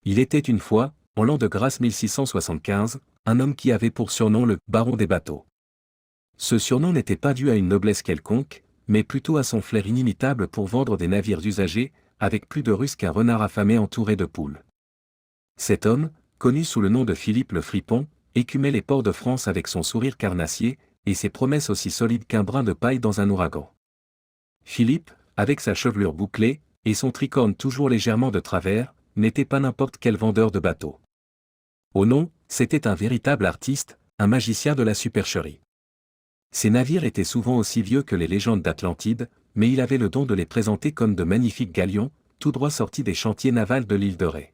Il était une fois, en l'an de grâce 1675, un homme qui avait pour surnom le baron des bateaux. Ce surnom n'était pas dû à une noblesse quelconque, mais plutôt à son flair inimitable pour vendre des navires usagés, avec plus de ruse qu'un renard affamé entouré de poules. Cet homme, connu sous le nom de Philippe le Fripon, écumait les ports de France avec son sourire carnassier, et ses promesses aussi solides qu'un brin de paille dans un ouragan. Philippe, avec sa chevelure bouclée, et son tricorne toujours légèrement de travers, n'était pas n'importe quel vendeur de bateaux. Au nom, c'était un véritable artiste, un magicien de la supercherie. Ses navires étaient souvent aussi vieux que les légendes d'Atlantide, mais il avait le don de les présenter comme de magnifiques galions, tout droit sortis des chantiers navals de l'île de Ré.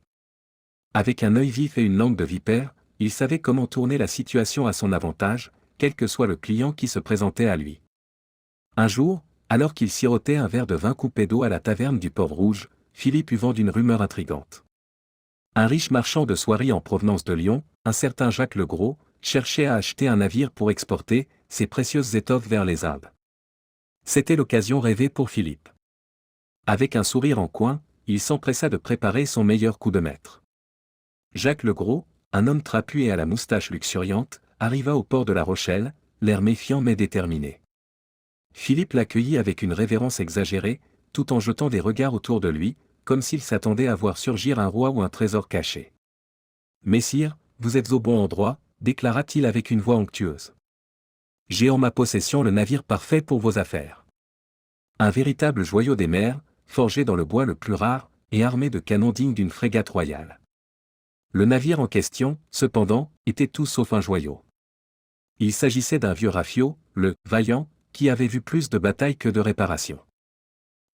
Avec un œil vif et une langue de vipère, il savait comment tourner la situation à son avantage, quel que soit le client qui se présentait à lui. Un jour, alors qu'il sirotait un verre de vin coupé d'eau à la taverne du Port-Rouge, Philippe eut vent d'une rumeur intrigante. Un riche marchand de soieries en provenance de Lyon, un certain Jacques Legros, cherchait à acheter un navire pour exporter ses précieuses étoffes vers les Indes. C'était l'occasion rêvée pour Philippe. Avec un sourire en coin, il s'empressa de préparer son meilleur coup de maître. Jacques Legros, un homme trapu et à la moustache luxuriante, arriva au port de La Rochelle, l'air méfiant mais déterminé. Philippe l'accueillit avec une révérence exagérée, tout en jetant des regards autour de lui, comme s'il s'attendait à voir surgir un roi ou un trésor caché. « Messire, vous êtes au bon endroit », déclara-t-il avec une voix onctueuse. « J'ai en ma possession le navire parfait pour vos affaires. Un véritable joyau des mers, forgé dans le bois le plus rare, et armé de canons dignes d'une frégate royale. » Le navire en question, cependant, était tout sauf un joyau. Il s'agissait d'un vieux rafio, le « Vaillant », qui avait vu plus de batailles que de réparations.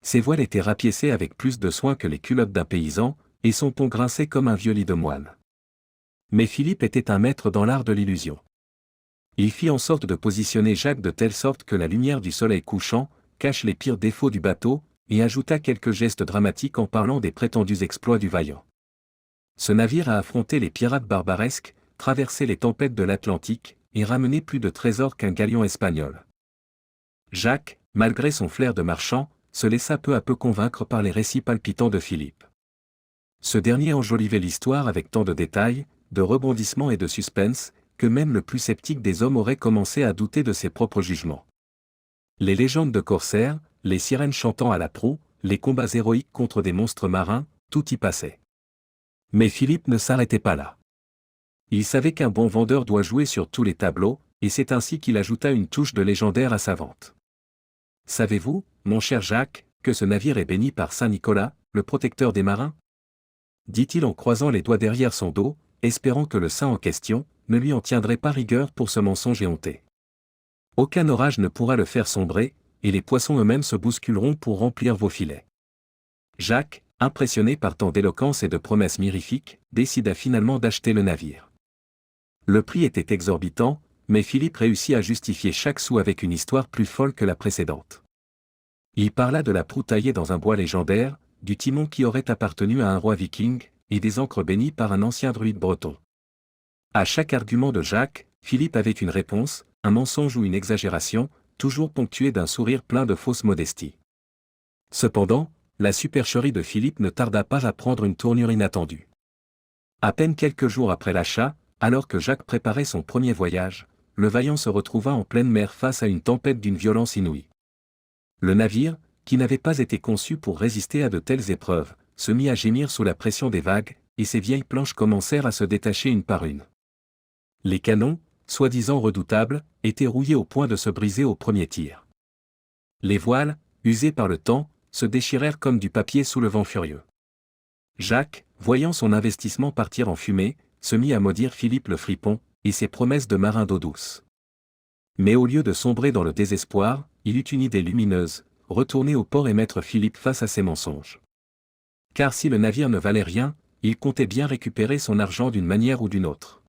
Ses voiles étaient rapiécées avec plus de soin que les culottes d'un paysan, et son pont grinçait comme un vieux lit de moine. Mais Philippe était un maître dans l'art de l'illusion. Il fit en sorte de positionner Jacques de telle sorte que la lumière du soleil couchant cache les pires défauts du bateau, et ajouta quelques gestes dramatiques en parlant des prétendus exploits du Vaillant. Ce navire a affronté les pirates barbaresques, traversé les tempêtes de l'Atlantique, et ramené plus de trésors qu'un galion espagnol. Jacques, malgré son flair de marchand, se laissa peu à peu convaincre par les récits palpitants de Philippe. Ce dernier enjolivait l'histoire avec tant de détails, de rebondissements et de suspense, que même le plus sceptique des hommes aurait commencé à douter de ses propres jugements. Les légendes de corsaires, les sirènes chantant à la proue, les combats héroïques contre des monstres marins, tout y passait. Mais Philippe ne s'arrêtait pas là. Il savait qu'un bon vendeur doit jouer sur tous les tableaux, et c'est ainsi qu'il ajouta une touche de légendaire à sa vente. Savez-vous, mon cher Jacques, que ce navire est béni par Saint Nicolas, le protecteur des marins ? Dit-il en croisant les doigts derrière son dos, espérant que le saint en question ne lui en tiendrait pas rigueur pour ce mensonge éhonté. Aucun orage ne pourra le faire sombrer, et les poissons eux-mêmes se bousculeront pour remplir vos filets. Jacques, impressionné par tant d'éloquence et de promesses mirifiques, décida finalement d'acheter le navire. Le prix était exorbitant, mais Philippe réussit à justifier chaque sou avec une histoire plus folle que la précédente. Il parla de la proue taillée dans un bois légendaire, du timon qui aurait appartenu à un roi viking, et des ancres bénies par un ancien druide breton. À chaque argument de Jacques, Philippe avait une réponse, un mensonge ou une exagération, toujours ponctué d'un sourire plein de fausse modestie. Cependant, la supercherie de Philippe ne tarda pas à prendre une tournure inattendue. À peine quelques jours après l'achat, alors que Jacques préparait son premier voyage, le Vaillant se retrouva en pleine mer face à une tempête d'une violence inouïe. Le navire, qui n'avait pas été conçu pour résister à de telles épreuves, se mit à gémir sous la pression des vagues, et ses vieilles planches commencèrent à se détacher une par une. Les canons, soi-disant redoutables, étaient rouillés au point de se briser au premier tir. Les voiles, usées par le temps, se déchirèrent comme du papier sous le vent furieux. Jacques, voyant son investissement partir en fumée, se mit à maudire Philippe le Fripon, et ses promesses de marin d'eau douce. Mais au lieu de sombrer dans le désespoir, il eut une idée lumineuse, retourner au port et mettre Philippe face à ses mensonges. Car si le navire ne valait rien, il comptait bien récupérer son argent d'une manière ou d'une autre.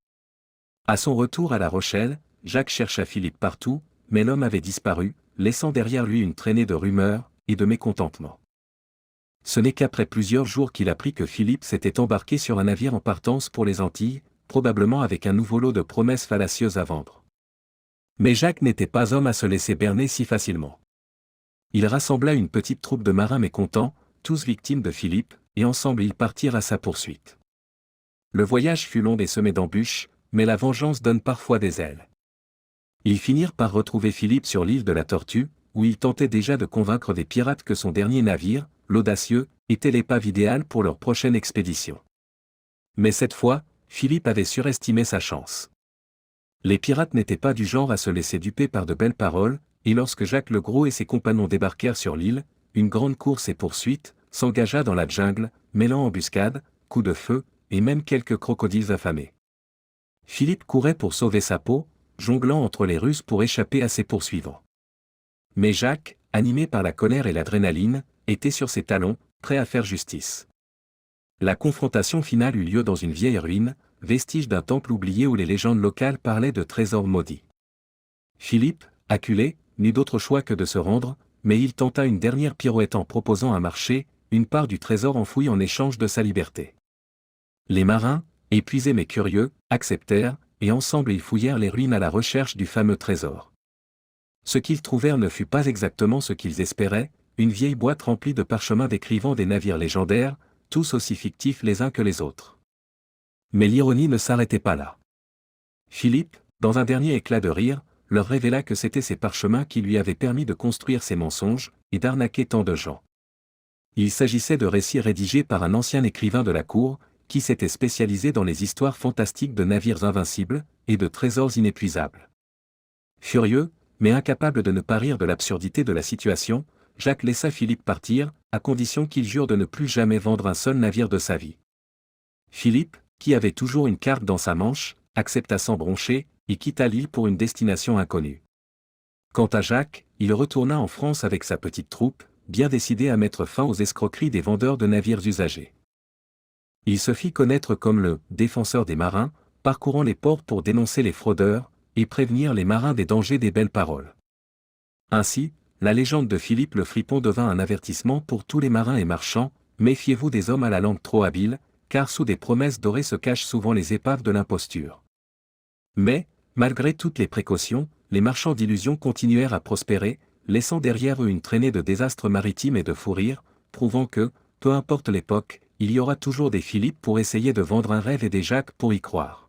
À son retour à La Rochelle, Jacques chercha Philippe partout, mais l'homme avait disparu, laissant derrière lui une traînée de rumeurs et de mécontentement. Ce n'est qu'après plusieurs jours qu'il apprit que Philippe s'était embarqué sur un navire en partance pour les Antilles, probablement avec un nouveau lot de promesses fallacieuses à vendre. Mais Jacques n'était pas homme à se laisser berner si facilement. Il rassembla une petite troupe de marins mécontents, tous victimes de Philippe, et ensemble ils partirent à sa poursuite. Le voyage fut long et semé d'embûches, mais la vengeance donne parfois des ailes. Ils finirent par retrouver Philippe sur l'île de la Tortue, où il tentait déjà de convaincre des pirates que son dernier navire, l'Audacieux, était l'épave idéale pour leur prochaine expédition. Mais cette fois, Philippe avait surestimé sa chance. Les pirates n'étaient pas du genre à se laisser duper par de belles paroles, et lorsque Jacques le Gros et ses compagnons débarquèrent sur l'île, une grande course et poursuite s'engagea dans la jungle, mêlant embuscades, coups de feu, et même quelques crocodiles affamés. Philippe courait pour sauver sa peau, jonglant entre les ruses pour échapper à ses poursuivants. Mais Jacques, animé par la colère et l'adrénaline, était sur ses talons, prêt à faire justice. La confrontation finale eut lieu dans une vieille ruine, vestige d'un temple oublié où les légendes locales parlaient de trésors maudits. Philippe, acculé, n'eut d'autre choix que de se rendre, mais il tenta une dernière pirouette en proposant un marché, une part du trésor enfoui en échange de sa liberté. Les marins, épuisés mais curieux, acceptèrent, et ensemble ils fouillèrent les ruines à la recherche du fameux trésor. Ce qu'ils trouvèrent ne fut pas exactement ce qu'ils espéraient, une vieille boîte remplie de parchemins décrivant des navires légendaires, tous aussi fictifs les uns que les autres. Mais l'ironie ne s'arrêtait pas là. Philippe, dans un dernier éclat de rire, leur révéla que c'étaient ces parchemins qui lui avaient permis de construire ces mensonges, et d'arnaquer tant de gens. Il s'agissait de récits rédigés par un ancien écrivain de la cour, qui s'était spécialisé dans les histoires fantastiques de navires invincibles, et de trésors inépuisables. Furieux, mais incapable de ne pas rire de l'absurdité de la situation, Jacques laissa Philippe partir, à condition qu'il jure de ne plus jamais vendre un seul navire de sa vie. Philippe, qui avait toujours une carte dans sa manche, accepta sans broncher, et quitta l'île pour une destination inconnue. Quant à Jacques, il retourna en France avec sa petite troupe, bien décidé à mettre fin aux escroqueries des vendeurs de navires usagés. Il se fit connaître comme le « défenseur des marins », parcourant les ports pour dénoncer les fraudeurs, et prévenir les marins des dangers des belles paroles. Ainsi, la légende de Philippe le Fripon devint un avertissement pour tous les marins et marchands, méfiez-vous des hommes à la langue trop habile, car sous des promesses dorées se cachent souvent les épaves de l'imposture. Mais, malgré toutes les précautions, les marchands d'illusions continuèrent à prospérer, laissant derrière eux une traînée de désastres maritimes et de fous rires, prouvant que, peu importe l'époque, il y aura toujours des Philippe pour essayer de vendre un rêve et des Jacques pour y croire.